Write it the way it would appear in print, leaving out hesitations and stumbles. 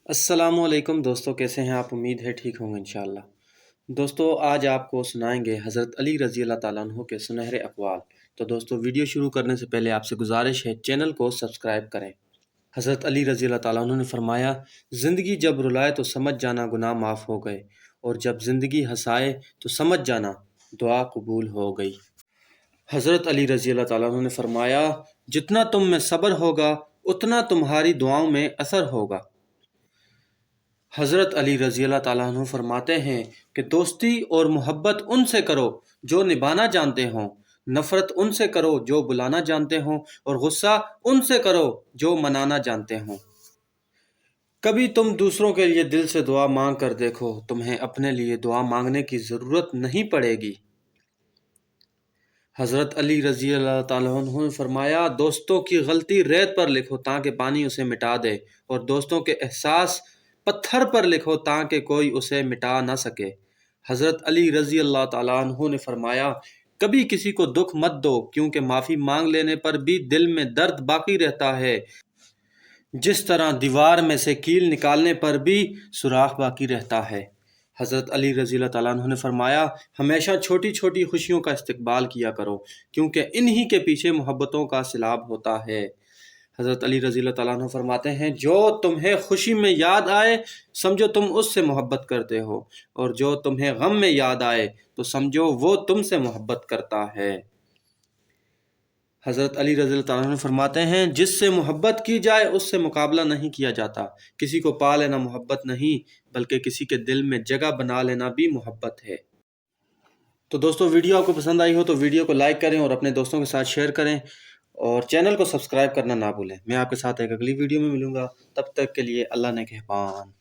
السلام علیکم دوستو، کیسے ہیں آپ؟ امید ہے ٹھیک ہوں گے انشاءاللہ۔ دوستو آج آپ کو سنائیں گے حضرت علی رضی اللہ تعالیٰ عنہ کے سنہرے اقوال۔ تو دوستو ویڈیو شروع کرنے سے پہلے آپ سے گزارش ہے چینل کو سبسکرائب کریں۔ حضرت علی رضی اللہ تعالیٰ عنہ نے فرمایا، زندگی جب رلائے تو سمجھ جانا گناہ معاف ہو گئے، اور جب زندگی ہنسائے تو سمجھ جانا دعا قبول ہو گئی۔ حضرت علی رضی اللہ تعالیٰ عنہ نے فرمایا، جتنا تم میں صبر ہوگا اتنا تمہاری دعاؤں میں اثر ہوگا۔ حضرت علی رضی اللہ تعالیٰ عنہ فرماتے ہیں کہ دوستی اور محبت ان سے کرو جو نبھانا جانتے ہوں، نفرت ان سے کرو جو بلانا جانتے ہوں، اور غصہ ان سے کرو جو منانا جانتے ہوں۔ کبھی تم دوسروں کے لیے دل سے دعا مانگ کر دیکھو، تمہیں اپنے لیے دعا مانگنے کی ضرورت نہیں پڑے گی۔ حضرت علی رضی اللہ تعالیٰ عنہ نے فرمایا، دوستوں کی غلطی ریت پر لکھو تاکہ پانی اسے مٹا دے، اور دوستوں کے احساس پتھر پر لکھو تاکہ کوئی اسے مٹا نہ سکے۔ حضرت علی رضی اللہ تعالیٰ عنہ نے فرمایا، کبھی کسی کو دکھ مت دو، کیونکہ معافی مانگ لینے پر بھی دل میں درد باقی رہتا ہے، جس طرح دیوار میں سے کیل نکالنے پر بھی سوراخ باقی رہتا ہے۔ حضرت علی رضی اللہ تعالیٰ عنہ نے فرمایا، ہمیشہ چھوٹی چھوٹی خوشیوں کا استقبال کیا کرو، کیونکہ انہی کے پیچھے محبتوں کا سیلاب ہوتا ہے۔ حضرت علی رضی اللہ تعالیٰ عنہ فرماتے ہیں، جو تمہیں خوشی میں یاد آئے سمجھو تم اس سے محبت کرتے ہو، اور جو تمہیں غم میں یاد آئے تو سمجھو وہ تم سے محبت کرتا ہے۔ حضرت علی رضی اللہ تعالیٰ عنہ فرماتے ہیں، جس سے محبت کی جائے اس سے مقابلہ نہیں کیا جاتا۔ کسی کو پا لینا محبت نہیں، بلکہ کسی کے دل میں جگہ بنا لینا بھی محبت ہے۔ تو دوستو ویڈیو آپ کو پسند آئی ہو تو ویڈیو کو لائک کریں اور اپنے دوستوں کے ساتھ شیئر کریں، اور چینل کو سبسکرائب کرنا نہ بھولیں۔ میں آپ کے ساتھ ایک اگلی ویڈیو میں ملوں گا، تب تک کے لیے اللہ نگہبان۔